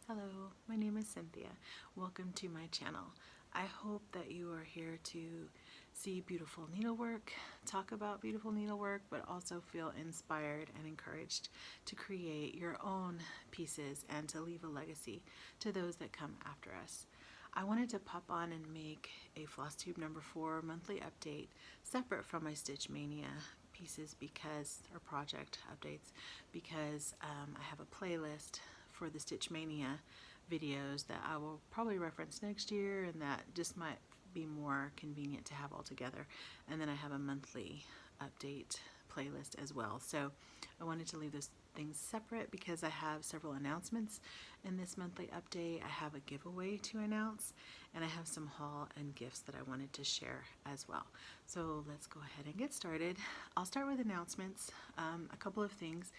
Hello, my name is Cynthia. Welcome to my channel. I hope that you are here to see beautiful needlework, talk about beautiful needlework, but also feel inspired and encouraged to create your own pieces and to leave a legacy to those that come after us. I wanted to pop on and make a Floss Tube number 4 monthly update separate from my Stitch Mania pieces or project updates because I have a playlist for the Stitch Mania videos that I will probably reference next year, and that just might be more convenient to have all together. And then I have a monthly update playlist as well. So I wanted to leave those things separate because I have several announcements in this monthly update. I have a giveaway to announce, and I have some haul and gifts that I wanted to share as well. So let's go ahead and get started. I'll start with announcements. A couple of things.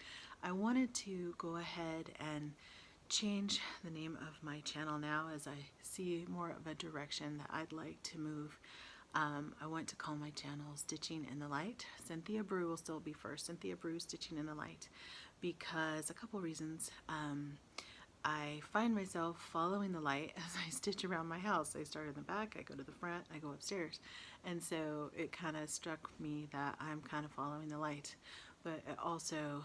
I wanted to go ahead and change the name of my channel now as I see more of a direction that I'd like to move. I want to call my channel Stitching in the Light. Cynthia Brew will still be first. Cynthia Brew Stitching in the Light, because a couple reasons. I find myself following the light as I stitch around my house. I start in the back, I go to the front, I go upstairs. And so it kind of struck me that I'm kind of following the light. But it also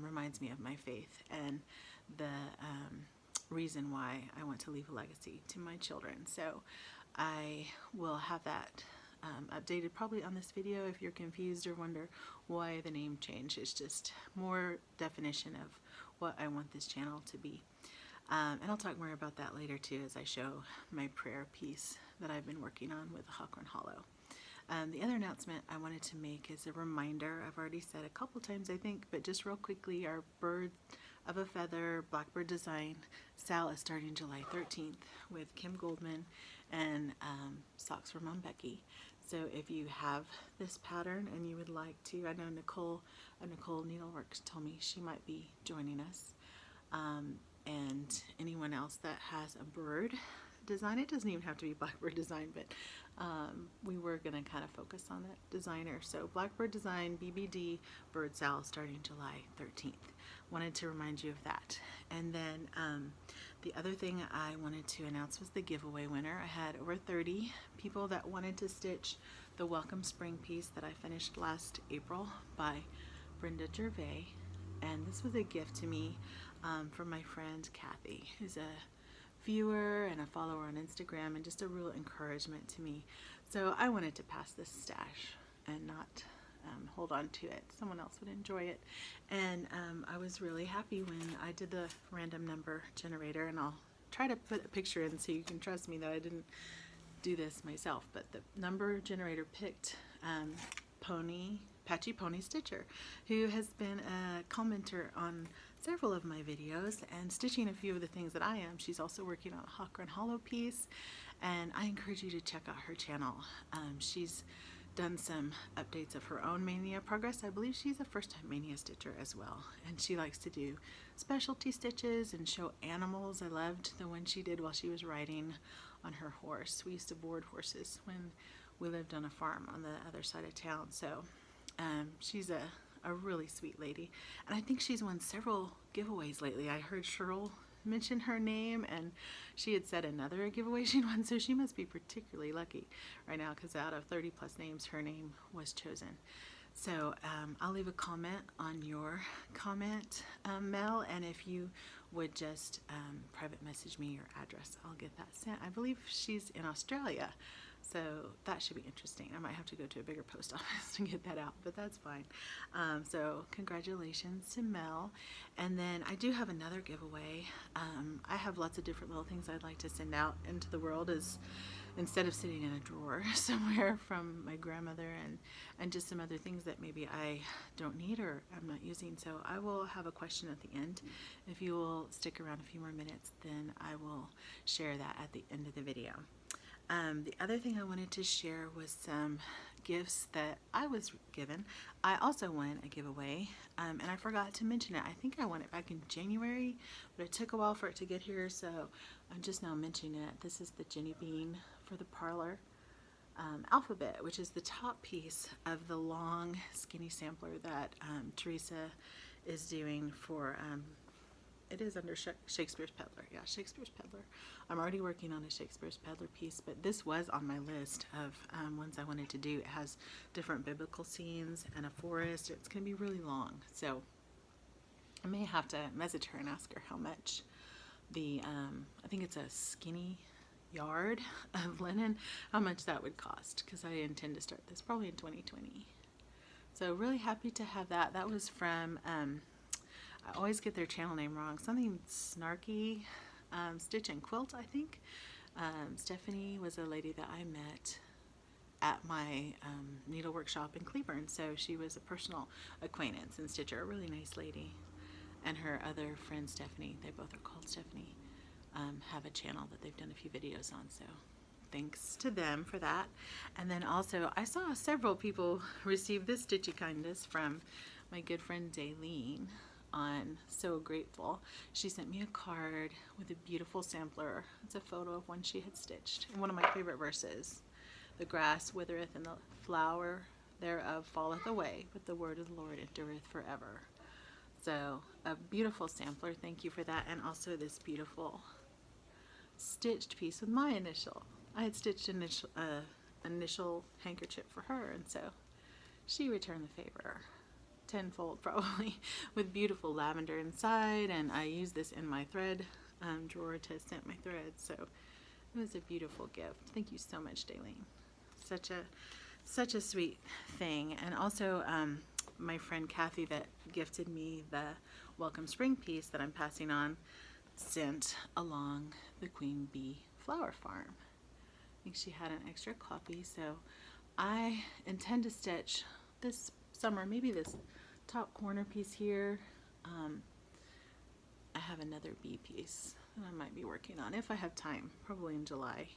reminds me of my faith and the reason why I want to leave a legacy to my children. So I will have that updated probably on this video. If you're confused or wonder why the name change, it's just more definition of what I want this channel to be. And I'll talk more about that later too as I show my prayer piece that I've been working on with Hawthorne Hollow. The other announcement I wanted to make is a reminder. I've already said a couple times I think, but just real quickly, our Bird of a Feather Blackbird design sale is starting July 13th with Kim Goldman and socks from Mom Becky. So if you have this pattern and you would like to, I know Nicole Needleworks told me she might be joining us, and anyone else that has a bird design. It doesn't even have to be Blackbird design, but we were going to kind of focus on that designer. So Blackbird design BBD bird sale starting July 13th. Wanted to remind you of that. And then the other thing I wanted to announce was the giveaway winner. I had over 30 people that wanted to stitch the Welcome Spring piece that I finished last April by Brenda Gervais. And this was a gift to me from my friend Kathy, who's a viewer and a follower on Instagram, and just a real encouragement to me. So I wanted to pass this stash and not hold on to it. Someone else would enjoy it. And I was really happy when I did the random number generator, and I'll try to put a picture in so you can trust me that I didn't do this myself. But the number generator picked Patchy Pony Stitcher, who has been a commenter on several of my videos and stitching a few of the things that I am. She's also working on a Hawthorne Hollow piece, and I encourage you to check out her channel. She's done some updates of her own Mania progress. I believe she's a first-time Mania stitcher as well, and she likes to do specialty stitches and show animals. I loved the one she did while she was riding on her horse. We used to board horses when we lived on a farm on the other side of town. So she's a really sweet lady, and I think she's won several giveaways lately. I heard Cheryl mention her name, and she had said another giveaway she won, so she must be particularly lucky right now because out of 30 plus names, her name was chosen. So I'll leave a comment on your comment, Mel, and if you would just private message me your address, I'll get that sent. I believe she's in Australia, so that should be interesting. I might have to go to a bigger post office to get that out, but that's fine. So congratulations to Mel. And then I do have another giveaway. I have lots of different little things I'd like to send out into the world instead of sitting in a drawer somewhere from my grandmother and just some other things that maybe I don't need or I'm not using. So I will have a question at the end. If you will stick around a few more minutes, then I will share that at the end of the video. The other thing I wanted to share was some gifts that I was given. I also won a giveaway, and I forgot to mention it. I think I won it back in January, but it took a while for it to get here, so I'm just now mentioning it. This is the Jenny Bean for the Parlor alphabet, which is the top piece of the long skinny sampler that Teresa is doing for it is under Shakespeare's Peddler. Yeah, Shakespeare's Peddler. I'm already working on a Shakespeare's Peddler piece, but this was on my list of ones I wanted to do. It has different biblical scenes and a forest. It's going to be really long, so I may have to message her and ask her how much the, I think it's a skinny yard of linen, how much that would cost, because I intend to start this probably in 2020. So really happy to have that. That was from, I always get their channel name wrong, something snarky, Stitch and Quilt, I think. Stephanie was a lady that I met at my needlework shop in Cleburne, so she was a personal acquaintance and stitcher, a really nice lady. And her other friend Stephanie, they both are called Stephanie, have a channel that they've done a few videos on, so thanks to them for that. And then also I saw several people receive this stitchy kindness from my good friend Daylene on So Grateful. She sent me a card with a beautiful sampler. It's a photo of one she had stitched, and one of my favorite verses, the grass withereth and the flower thereof falleth away, but the word of the Lord endureth forever. So a beautiful sampler, thank you for that. And also this beautiful stitched piece with my initial. I had stitched initial handkerchief for her, and so she returned the favor tenfold probably, with beautiful lavender inside, and I used this in my thread drawer to stamp my threads, so it was a beautiful gift. Thank you so much, Daylene. Such a sweet thing. And also my friend Kathy that gifted me the Welcome Spring piece that I'm passing on sent along the Queen Bee Flower Farm. I think she had an extra copy, so I intend to stitch this summer, maybe this top corner piece here. I have another bee piece that I might be working on if I have time, probably in July,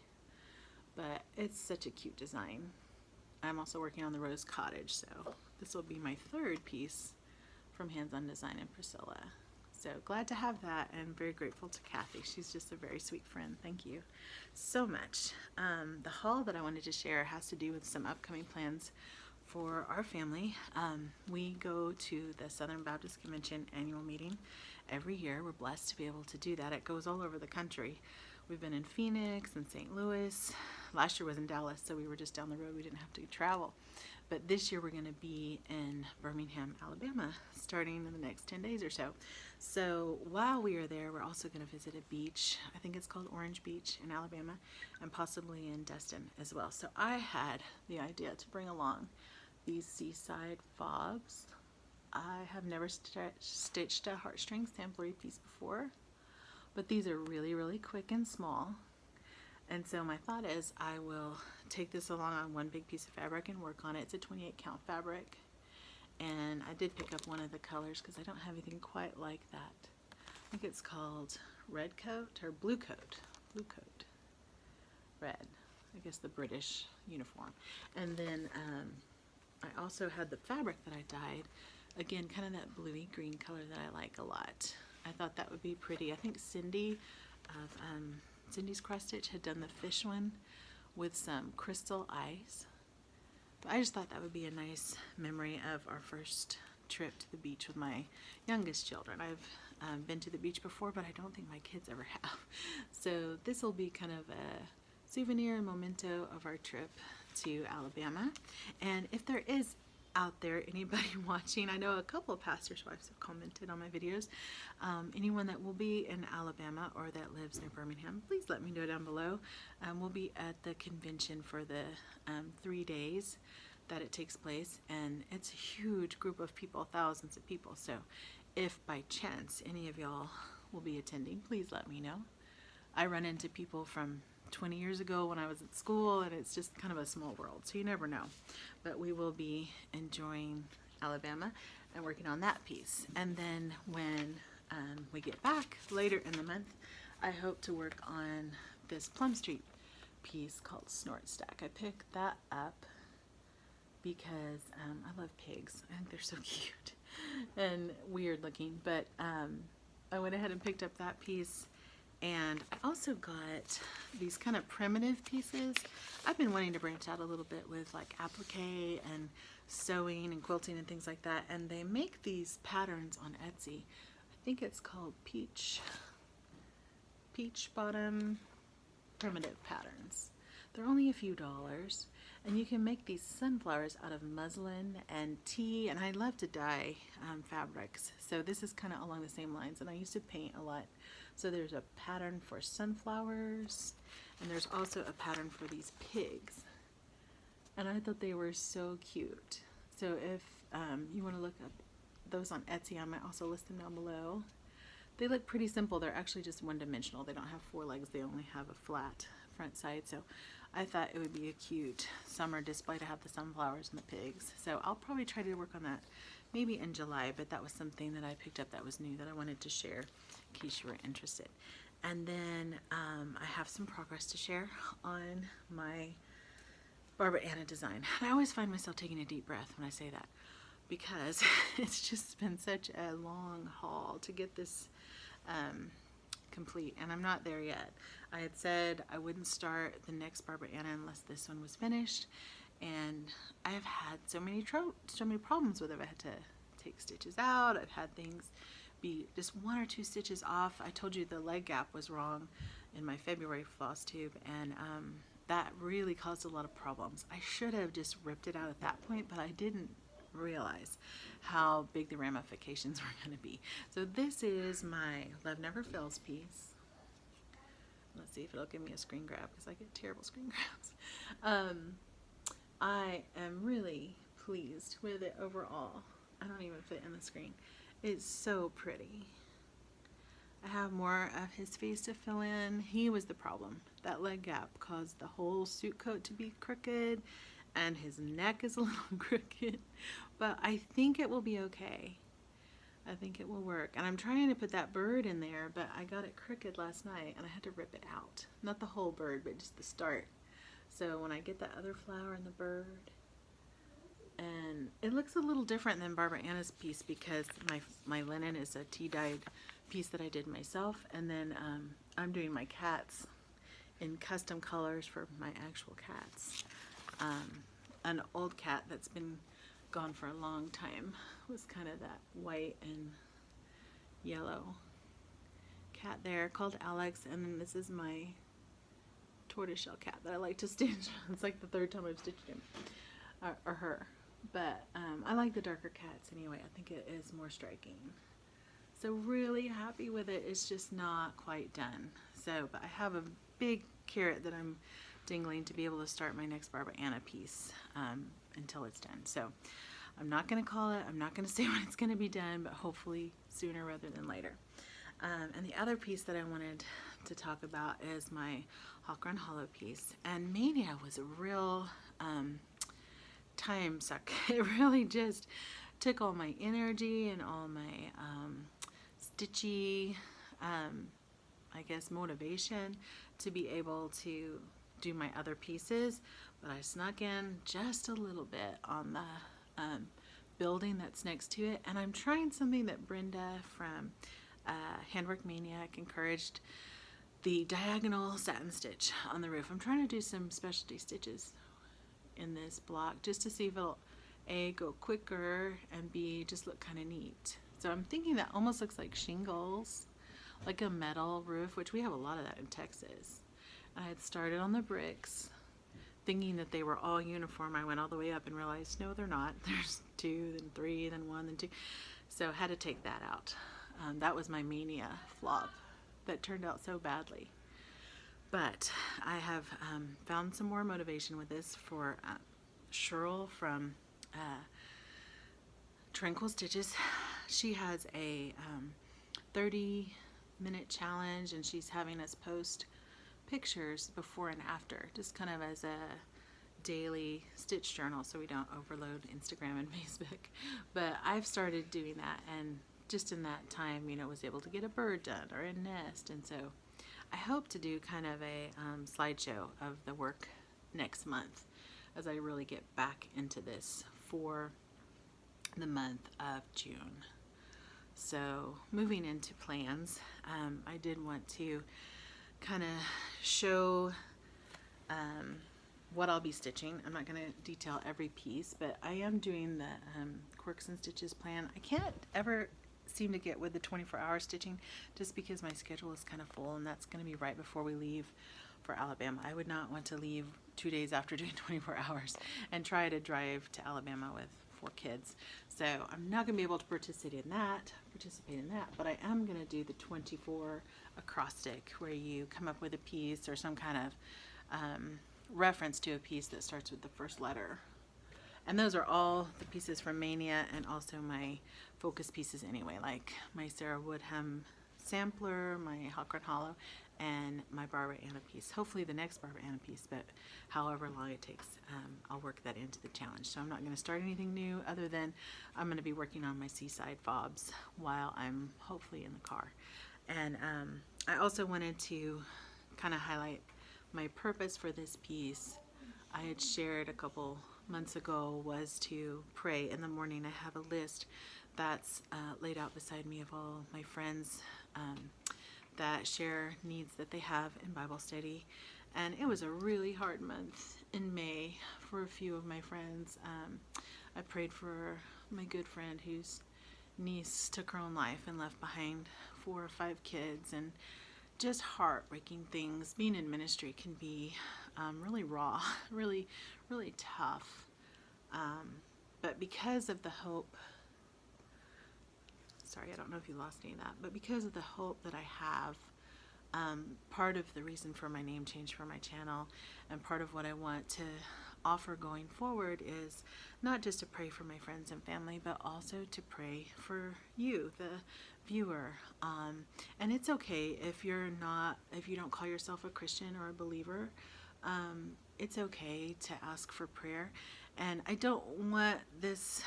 but it's such a cute design. I'm also working on the Rose Cottage, so this will be my third piece from Hands On Design and Priscilla. So glad to have that, and very grateful to Kathy. She's just a very sweet friend. Thank you so much. The haul that I wanted to share has to do with some upcoming plans for our family. We go to the Southern Baptist Convention annual meeting every year. We're blessed to be able to do that. It goes all over the country. We've been in Phoenix and St. Louis. Last year was in Dallas, so we were just down the road. We didn't have to travel. But this year we're going to be in Birmingham, Alabama, starting in the next 10 days or so. So while we are there, we're also going to visit a beach. I think it's called Orange Beach in Alabama, and possibly in Destin as well. So I had the idea to bring along these seaside fobs. I have never stitched a heartstring samplery piece before, but these are really, really quick and small. And so my thought is I will take this along on one big piece of fabric and work on it. It's a 28 count fabric, and I did pick up one of the colors because I don't have anything quite like that. I think it's called red coat or blue coat. Blue coat. Red. I guess the British uniform. And then I also had the fabric that I dyed. Again, kind of that bluey green color that I like a lot. I thought that would be pretty. I think Cindy of Cindy's Cross Stitch had done the fish one with some crystal ice. But I just thought that would be a nice memory of our first trip to the beach with my youngest children. I've been to the beach before, but I don't think my kids ever have. So this will be kind of a souvenir and memento of our trip to Alabama. And if there is out there anybody watching, I know a couple of pastors' wives have commented on my videos, anyone that will be in Alabama or that lives near Birmingham, please let me know down below. We'll be at the convention for the 3 days that it takes place, and it's a huge group of people, thousands of people. So if by chance any of y'all will be attending, please let me know. I run into people from 20 years ago when I was at school, and it's just kind of a small world, so you never know. But we will be enjoying Alabama and working on that piece. And then when we get back later in the month, I hope to work on this Plum Street piece called Snort Stack. I picked that up because I love pigs. I think they're so cute and weird looking, but I went ahead and picked up that piece. And I also got these kind of primitive pieces. I've been wanting to branch out a little bit with like applique and sewing and quilting and things like that. And they make these patterns on Etsy. I think it's called Peach Bottom Primitive Patterns. They're only a few dollars, and you can make these sunflowers out of muslin and tea, and I love to dye fabrics, so this is kind of along the same lines, and I used to paint a lot. So there's a pattern for sunflowers, and there's also a pattern for these pigs, and I thought they were so cute. So if you want to look up those on Etsy, I might also list them down below. They look pretty simple. They're actually just one-dimensional. They don't have 4 legs. They only have a flat front side. So I thought it would be a cute summer display to have the sunflowers and the pigs. So I'll probably try to work on that maybe in July, but that was something that I picked up that was new that I wanted to share in case you were interested. And then I have some progress to share on my Barbara Anna design. And I always find myself taking a deep breath when I say that, because it's just been such a long haul to get this complete, and I'm not there yet. I had said I wouldn't start the next Barbara Anna unless this one was finished, and I have had so many problems with it. I had to take stitches out. I've had things be just 1 or 2 stitches off. I told you the leg gap was wrong in my February floss tube, and that really caused a lot of problems. I should have just ripped it out at that point, but I didn't realize how big the ramifications were going to be. So this is my Love Never Fails piece. Let's see if it'll give me a screen grab, because I get terrible screen grabs. I am really pleased with it overall. I don't even fit in the screen. It's so pretty. I have more of his face to fill in. He was the problem. That leg gap caused the whole suit coat to be crooked, and his neck is a little crooked, but I think it will be okay. I think it will work. And I'm trying to put that bird in there, but I got it crooked last night and I had to rip it out. Not the whole bird, but just the start. So when I get the other flower and the bird, and it looks a little different than Barbara Anna's piece, because my linen is a tea dyed piece that I did myself, and then I'm doing my cats in custom colors for my actual cats. An old cat that's been gone for a long time was kind of that white and yellow cat there, called Alex, and then this is my tortoiseshell cat that I like to stitch. It's like the 3rd time I've stitched him, or her, but I like the darker cats anyway. I think it is more striking. So really happy with it. It's just not quite done. So, but I have a big carrot that I'm dingling to be able to start my next Barbara Anna piece until it's done. So I'm not going to call it, I'm not going to say when it's going to be done, but hopefully sooner rather than later. And the other piece that I wanted to talk about is my Hawk Run Hollow piece. And Mania was a real time suck. It really just took all my energy and all my stitchy, I guess, motivation to be able to do my other pieces, but I snuck in just a little bit on the building that's next to it, and I'm trying something that Brenda from Handwork Maniac encouraged, the diagonal satin stitch on the roof. I'm trying to do some specialty stitches in this block just to see if it'll A, go quicker, and B, just look kind of neat. So I'm thinking that almost looks like shingles, like a metal roof, which we have a lot of that in Texas. I had started on the bricks thinking that they were all uniform. I went all the way up and realized no, they're not. There's 2, then 3, then 1, then 2. So I had to take that out. That was my Mania flop that turned out so badly. But I have found some more motivation with this for Cheryl from Tranquil Stitches. She has a 30-minute challenge, and she's having us post pictures before and after, just kind of as a daily stitch journal so we don't overload Instagram and Facebook. But I've started doing that, and just in that time, you know, was able to get a bird done or a nest. And so I hope to do kind of a slideshow of the work next month as I really get back into this for the month of June. So moving into plans, I did want to kind of show what I'll be stitching. I'm not going to detail every piece, but I am doing the Quirks and Stitches plan. I can't ever seem to get with the 24-hour stitching, just because my schedule is kind of full, and that's going to be right before we leave for Alabama. I would not want to leave 2 days after doing 24 hours and try to drive to Alabama with 4 kids. So I'm not going to be able to participate in that, but I am going to do the 24 acrostic, where you come up with a piece or some kind of reference to a piece that starts with the first letter. And those are all the pieces from Mania, and also my focus pieces anyway, like my Sarah Woodham sampler, my Hawkrun Hollow, and my Barbara Anna piece. Hopefully the next Barbara Anna piece, but however long it takes, I'll work that into the challenge. So I'm not going to start anything new, other than I'm going to be working on my seaside fobs while I'm hopefully in the car. And I also wanted to kind of highlight my purpose for this piece. I had shared a couple months ago was to pray in the morning. I have a list that's laid out beside me of all my friends that share needs that they have in Bible study. And it was a really hard month in May for a few of my friends. I prayed for my good friend whose niece took her own life and left behind 4 or 5 kids, and just heartbreaking things. Being in ministry can be really raw, really tough. But because of the hope, sorry, I don't know if you lost any of that, but because of the hope that I have, part of the reason for my name change for my channel, and part of what I want to offer going forward, is not just to pray for my friends and family, but also to pray for you, the viewer. And it's okay if you don't call yourself a Christian or a believer. It's okay to ask for prayer. And I don't want this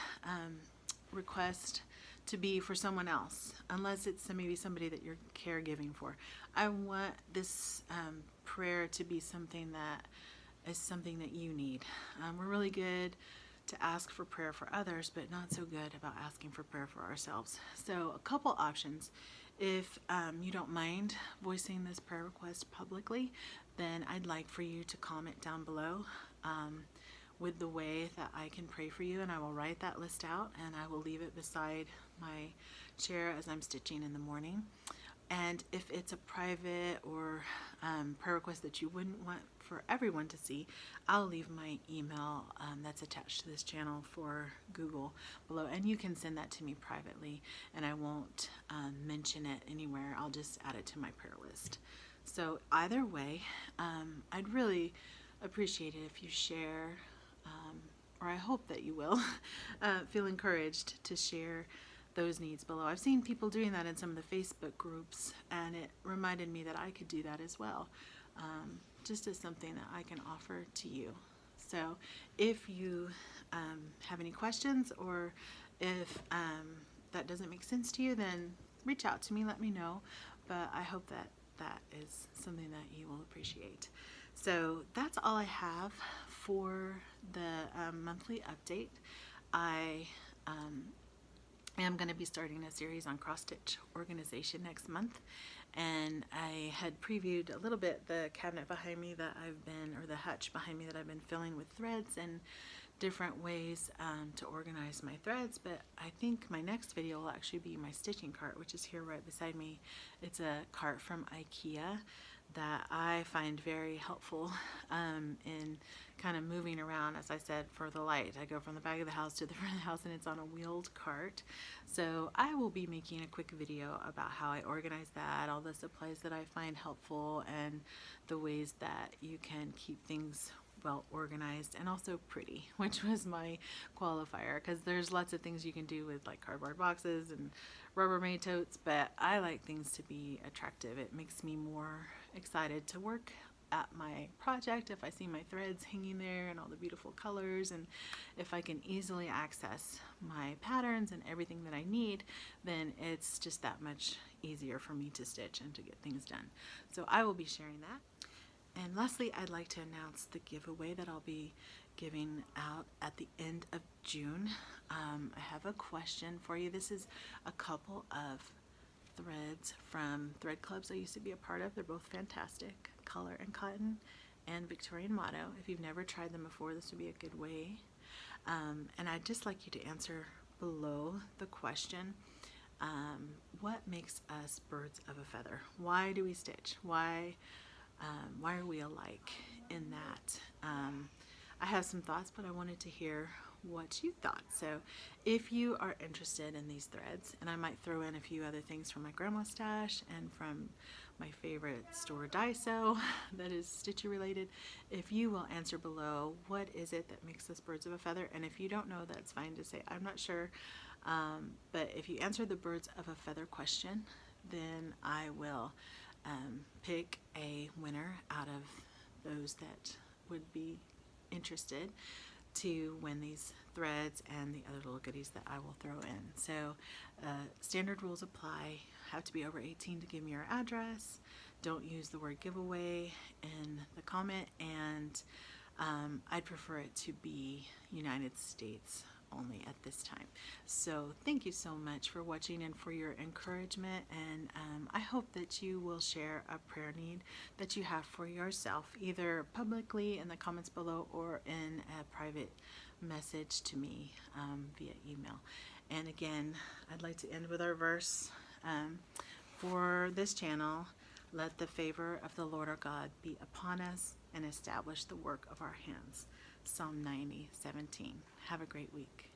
request to be for someone else, unless it's maybe somebody that you're caregiving for. I want this prayer to be something that is something that you need. We're really good to ask for prayer for others, but not so good about asking for prayer for ourselves. So a couple options. If you don't mind voicing this prayer request publicly, then I'd like for you to comment down below with the way that I can pray for you, and I will write that list out and I will leave it beside my chair as I'm stitching in the morning. And if it's a private or prayer request that you wouldn't want for everyone to see, I'll leave my email that's attached to this channel for Google below, and you can send that to me privately, and I won't mention it anywhere. I'll just add it to my prayer list. So either way, I'd really appreciate it if you share, or I hope that you will, feel encouraged to share those needs below. I've seen people doing that in some of the Facebook groups, and it reminded me that I could do that as well, just as something that I can offer to you. So if you have any questions, or if that doesn't make sense to you, then reach out to me, let me know. But I hope that that is something that you will appreciate. So that's all I have for the monthly update. I am going to be starting a series on cross-stitch organization next month, and I had previewed a little bit the cabinet behind me that I've been, or the hutch behind me that I've been filling with threads and different ways to organize my threads. But I think my next video will actually be my stitching cart, which is here right beside me. It's a cart from IKEA that I find very helpful in kind of moving around. As I said, for the light, I go from the back of the house to the front of the house, and it's on a wheeled cart. So I will be making a quick video about how I organize that, all the supplies that I find helpful, and the ways that you can keep things well organized and also pretty, which was my qualifier, because there's lots of things you can do with like cardboard boxes and Rubbermaid totes, but I like things to be attractive. It makes me more excited to work at my project if I see my threads hanging there and all the beautiful colors, and if I can easily access my patterns and everything that I need, then it's just that much easier for me to stitch and to get things done. So I will be sharing that. And lastly, I'd like to announce the giveaway that I'll be giving out at the end of June. I have a question for you. This is a couple of threads from thread clubs I used to be a part of. They're both fantastic, Color and Cotton and Victorian Motto. If you've never tried them before, this would be a good way. And I'd just like you to answer below the question. what makes us birds of a feather? Why do we stitch? Why are we alike in that? I have some thoughts, but I wanted to hear what you thought. So if you are interested in these threads, and I might throw in a few other things from my grandma's stash and from my favorite store Daiso that is stitchy related, if you will answer below, what is it that makes us birds of a feather? And if you don't know, that's fine to say I'm not sure. But if you answer the birds of a feather question, then I will pick a winner out of those that would be interested to win these threads and the other little goodies that I will throw in. So standard rules apply. Have to be over 18 to give me your address. Don't use the word giveaway in the comment, and I'd prefer it to be United States only at this time. So thank you so much for watching and for your encouragement, and I hope that you will share a prayer need that you have for yourself, either publicly in the comments below or in a private message to me via email. And again, I'd like to end with our verse for this channel. Let the favor of the Lord our God be upon us and establish the work of our hands. Psalm 90:17. Have a great week.